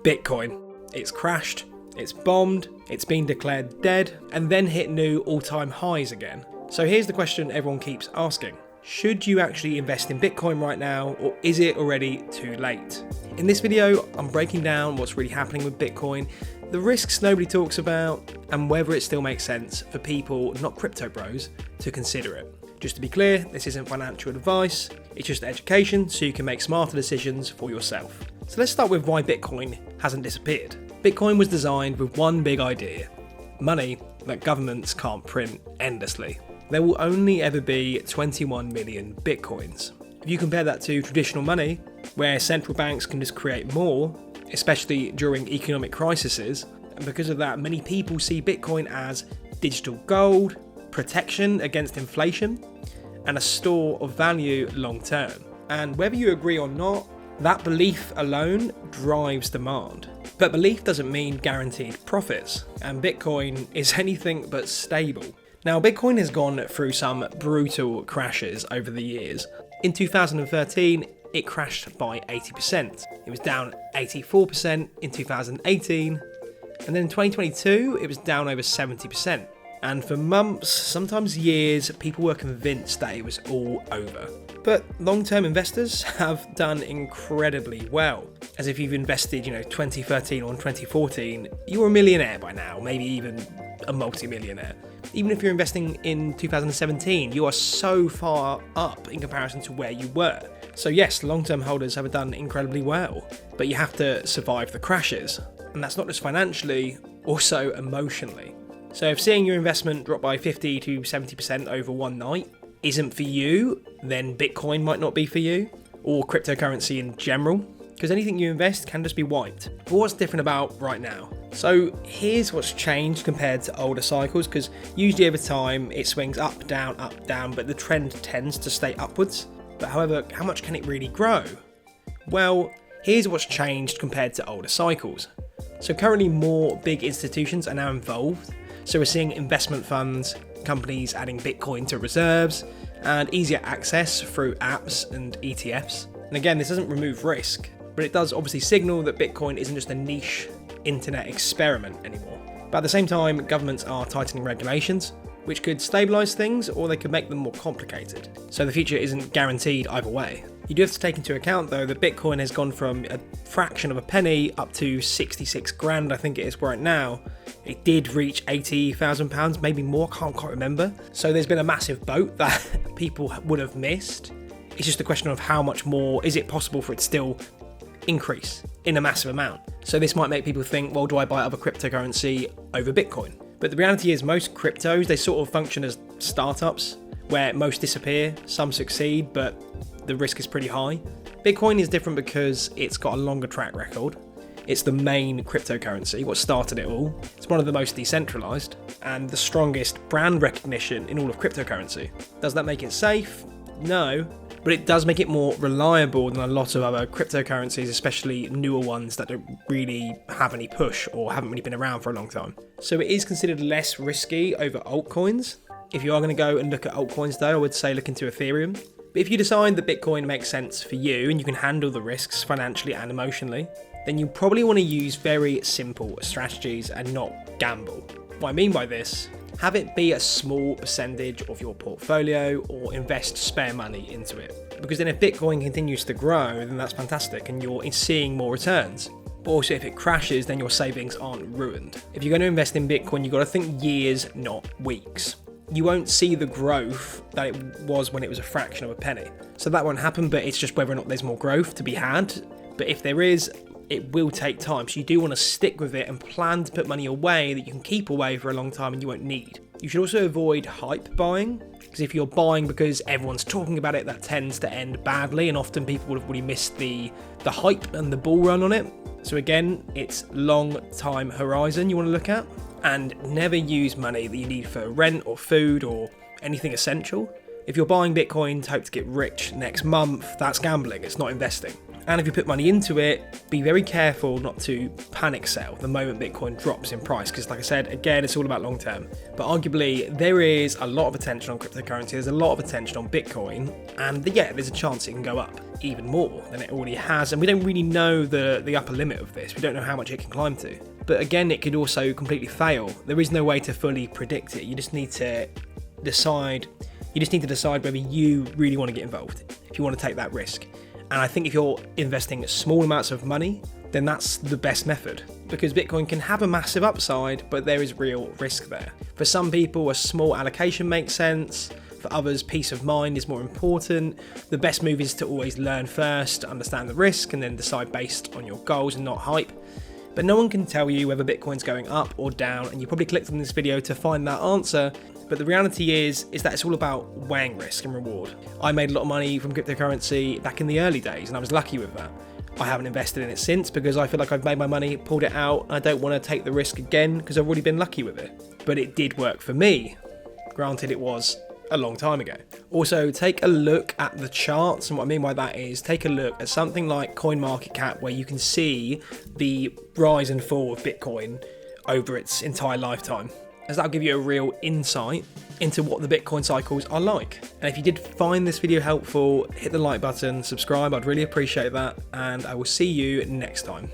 Bitcoin. It's crashed, it's bombed, it's been declared dead, and then hit new all-time highs again. So here's the question everyone keeps asking. Should you actually invest in Bitcoin right now, or is it already too late? In this video, I'm breaking down what's really happening with Bitcoin, the risks nobody talks about, and whether it still makes sense for people, not crypto bros, to consider it. Just to be clear, this isn't financial advice, it's just education so you can make smarter decisions for yourself. So let's start with why Bitcoin hasn't disappeared. Bitcoin was designed with one big idea: money that governments can't print endlessly. There will only ever be 21 million Bitcoins. If you compare that to traditional money, where central banks can just create more, especially during economic crises, and because of that, many people see Bitcoin as digital gold, protection against inflation, and a store of value long term. And whether you agree or not, that belief alone drives demand. But belief doesn't mean guaranteed profits, and Bitcoin is anything but stable. Now, Bitcoin has gone through some brutal crashes over the years. In 2013, it crashed by 80%. It was down 84% in 2018, and then in 2022, it was down over 70%. And for months, sometimes years, people were convinced that it was all over. But long-term investors have done incredibly well. As if you've invested, 2013 or 2014, you're a millionaire by now, maybe even a multi-millionaire. Even if you're investing in 2017, you are so far up in comparison to where you were. So yes, long-term holders have done incredibly well, but you have to survive the crashes. And that's not just financially, also emotionally. So if seeing your investment drop by 50 to 70% over one night isn't for you, then Bitcoin might not be for you, or cryptocurrency in general, because anything you invest can just be wiped. But what's different about right now? So here's what's changed compared to older cycles, because usually over time it swings up, down, but the trend tends to stay upwards. But however, how much can it really grow? Well, here's what's changed compared to older cycles. So currently more big institutions are now involved. So we're seeing investment funds, companies adding Bitcoin to reserves, and easier access through apps and ETFs. And again, this doesn't remove risk, but it does obviously signal that Bitcoin isn't just a niche internet experiment anymore. But at the same time, governments are tightening regulations, which could stabilise things or they could make them more complicated. So the future isn't guaranteed either way. You do have to take into account though that Bitcoin has gone from a fraction of a penny up to 66 grand, I think it is right now. It did reach £80,000, maybe more, can't quite remember. So there's been a massive boat that people would have missed. It's just a question of how much more is it possible for it to still increase in a massive amount. So this might make people think, well, do I buy other cryptocurrency over Bitcoin? But the reality is most cryptos, they sort of function as startups where most disappear, some succeed, but the risk is pretty high. Bitcoin is different because it's got a longer track record. It's the main cryptocurrency, what started it all. It's one of the most decentralized and the strongest brand recognition in all of cryptocurrency. Does that make it safe? No, but it does make it more reliable than a lot of other cryptocurrencies, especially newer ones that don't really have any push or haven't really been around for a long time. So it is considered less risky over altcoins. If you are going to go and look at altcoins though, I would say look into Ethereum. But if you decide that Bitcoin makes sense for you and you can handle the risks financially and emotionally, then you probably want to use very simple strategies and not gamble. What I mean by this, have it be a small percentage of your portfolio or invest spare money into it. Because then if Bitcoin continues to grow, then that's fantastic and you're seeing more returns. But also if it crashes, then your savings aren't ruined. If you're going to invest in Bitcoin, you've got to think years, not weeks. You won't see the growth that it was when it was a fraction of a penny. So that won't happen, but it's just whether or not there's more growth to be had. But if there is, it will take time. So you do want to stick with it and plan to put money away that you can keep away for a long time and you won't need. You should also avoid hype buying, because if you're buying because everyone's talking about it, that tends to end badly, and often people would have really missed the hype and the bull run on it. So again, it's long time horizon you want to look at, and never use money that you need for rent or food or anything essential. If you're buying Bitcoin to hope to get rich next month, that's gambling, it's not investing. And if you put money into it, be very careful not to panic sell the moment Bitcoin drops in price, because like I said, again, it's all about long term. But arguably, there is a lot of attention on cryptocurrency, there's a lot of attention on Bitcoin, and yeah, there's a chance it can go up even more than it already has. And we don't really know the upper limit of this. We don't know how much it can climb to. But again, it could also completely fail. There is no way to fully predict it. You just need to decide whether you really want to get involved, if you want to take that risk. And I think if you're investing small amounts of money, then that's the best method, because Bitcoin can have a massive upside, but there is real risk there. For some people, a small allocation makes sense. For others, peace of mind is more important. The best move is to always learn first, understand the risk, and then decide based on your goals and not hype. But no one can tell you whether Bitcoin's going up or down, and you probably clicked on this video to find that answer. But the reality is that it's all about weighing risk and reward. I made a lot of money from cryptocurrency back in the early days, and I was lucky with that. I haven't invested in it since because I feel like I've made my money, pulled it out, and I don't want to take the risk again because I've already been lucky with it. But it did work for me. Granted, it was a long time ago. Also, take a look at the charts, and what I mean by that is take a look at something like CoinMarketCap, where you can see the rise and fall of Bitcoin over its entire lifetime, as that'll give you a real insight into what the Bitcoin cycles are like. And if you did find this video helpful, hit the like button, subscribe, I'd really appreciate that, and I will see you next time.